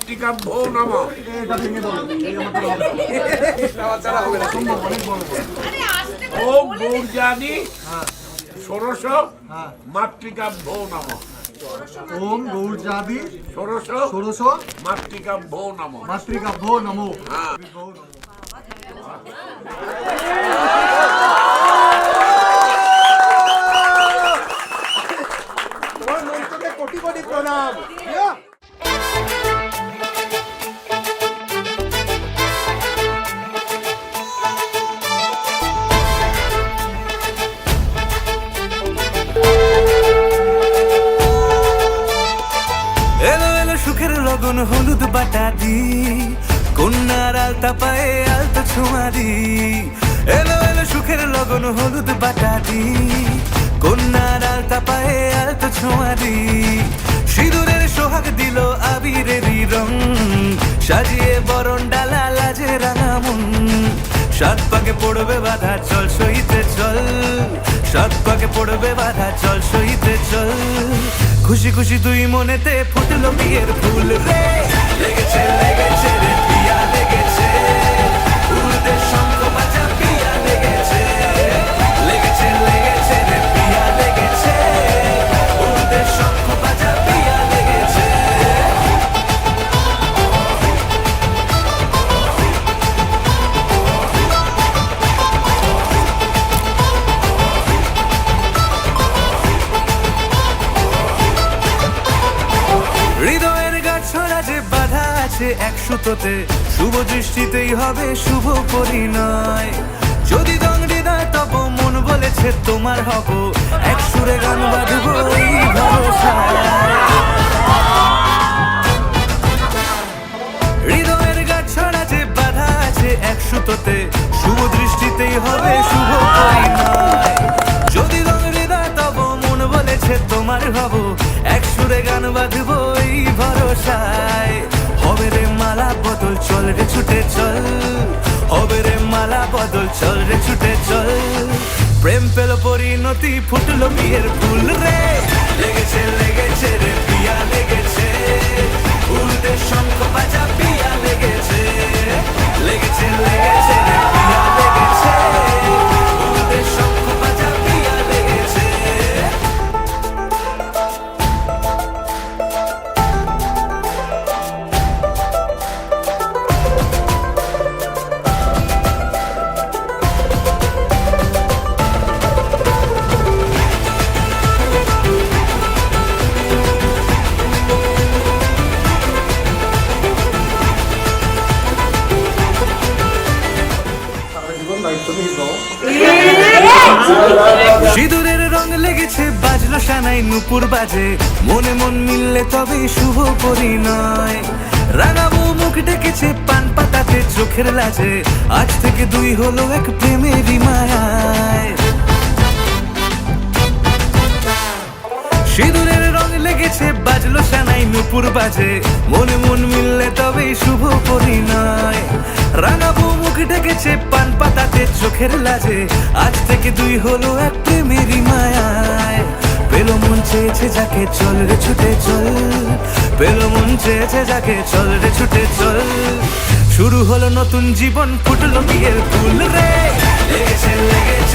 মাতৃকাভ্যো নমঃ। ওম গৌরজানি ষোড়শ মাতৃকাভ্যো নমঃ। ওম গৌরজাদি ষোড়শ ষোড়শ মাতৃকাভ্যো নমঃ। মাতৃকাভ্যো নমো। হ্যাঁ। তোমার মন্ত্রকে কোটি কোটি প্রণাম। এলো এলো সুখের লগন হলুদ বাটা দি, কন্যার আলতা পায়ে আলতা ছোঁয়া দি। এলো এলো সুখের লগন হলুদ বাটা দি, কন্যার আলতা পায়ে আলতা ছোঁয়া দি। সিঁদুরের সোহাগ দিল আবিরেরই রং, সাজিয়ে বরণ ডালা লাজে রাঙা মন। সাত পাকে পড়বে বাধা চল সইতে চল, সাত পাকে পড়বে বাধা চল সইতে চল। খুশি খুশি দুই মনেতে ফুটলো বিয়ের ফুল রে, লেগেছে লেগেছে রে পিয়া লেগেছে, উড়তে শঙ্খ বাজা পিয়া লেগেছে, লেগেছে লেগেছে রে পিয়া লেগেছে, উড়তে শঙ্খ বাজা পিয়া লেগেছে। হৃদয়ের গাছড়া যে বাধা আছে এক সুতোতে, শুভ দৃষ্টিতেই হবে শুভ পরিণয়। যদি দংড়ি দেয় তব মন বলেছে তোমার হব, এক সুরে গান বাঁধব এই ভরসায়। হৃদয়ের গাছড়া যে বাধা আছে এক সুতোতে, শুভ দৃষ্টিতেই হবে শুভ পরিণয়। যদি দংড়ি দেয় তব মন বলেছে তোমার হব, এক সুরে গান বাঁধব এই ভরসায়। হবে রে মালা বদল চল রে ছুটে চল, হবে রে মালা বদল চল রে ছুটে চল। প্রেম পেল পরিণতি ফুটলো বিয়ের ফুল রে, লেগেছে লেগেছে রে পিয়া লেগেছে, উড়তে শঙ্খ বাজা পিয়া লেগেছে, লেগেছে লেগেছে রে পিয়া লেগেছে, উড়তে শঙ্খ বাজা পিয়া লেগেছে। সিঁদুরের রং লেগেছে বাজলো সানাই নুপুর বাজে, মনে মন মিললে তবেই শুভ পরিণয়। রাঙাবো মুখ ডেকেছে পান পাতাতে চোখের লাজে, আজ থেকে দুই হলো এক প্রেমেরই মায়ায়। সিঁদুরের রং লেগেছে বাজলো সানাই নুপুর বাজে, মনে মন মিললে তবেই শুভ পরিণয়। রাঙাবো মুখ ডেকেছে পান পাতাতে চোখের লাজে, আজ থেকে দুই হলো এক প্রেমেরই মায়ায়। পেলো মন চেয়েছে যাকে চল রে ছুটে চল, পেলো মন চেয়েছে যাকে চল রে ছুটে চল। শুরু হলো নতুন জীবন ফুটলো বিয়ের ফুল রে, লেগেছে লেগেছে